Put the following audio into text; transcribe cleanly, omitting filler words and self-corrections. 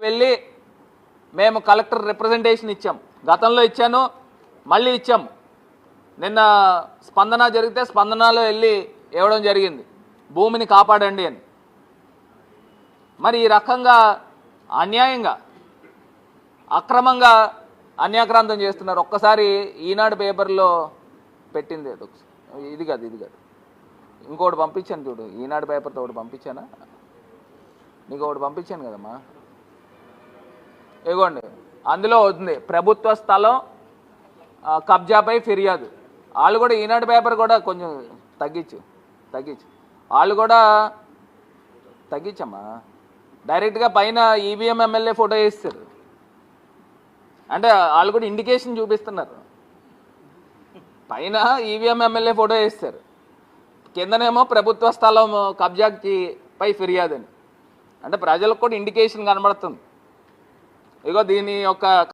వెళ్ళి మేము collector representation ఇచ్చాం, గతంలో ఇచ్చాను, మళ్ళీ ఇచ్చాం. నిన్న స్పందన జరిగితే స్పందనలో వెళ్ళి ఇవ్వడం జరిగింది, భూమిని కాపాడండి అని. మరి ఈ రకంగా అన్యాయంగా అక్రమంగా అన్యాక్రాంతం చేస్తున్నారు. ఒక్కసారి ఈనాడు పేపర్లో పెట్టింది ఇది కాదు ఇంకోటి పంపించాను చూడు, ఈనాడు పేపర్తో ఒకటి పంపించానా, నీకు ఒకటి పంపించాను కదమ్మా, ఇగోండి అందులో అవుతుంది ప్రభుత్వ స్థలం కబ్జాపై ఫిర్యాదు. వాళ్ళు కూడా ఈనాడు పేపర్ కూడా కొంచెం తగ్గించు వాళ్ళు కూడా తగ్గించమ్మా. డైరెక్ట్గా పైన ఈవీఎం ఎమ్మెల్యే ఫోటో వేస్తారు, అంటే వాళ్ళు కూడా ఇండికేషన్ చూపిస్తున్నారు. పైన ఈవీఎం ఎమ్మెల్యే ఫోటో వేస్తారు, కిందనేమో ప్రభుత్వ స్థలం కబ్జాకి పై ఫిర్యాదు అని. అంటే ప్రజలకు కూడా ఇండికేషన్ కనబడుతుంది. ఇగో దీని యొక్క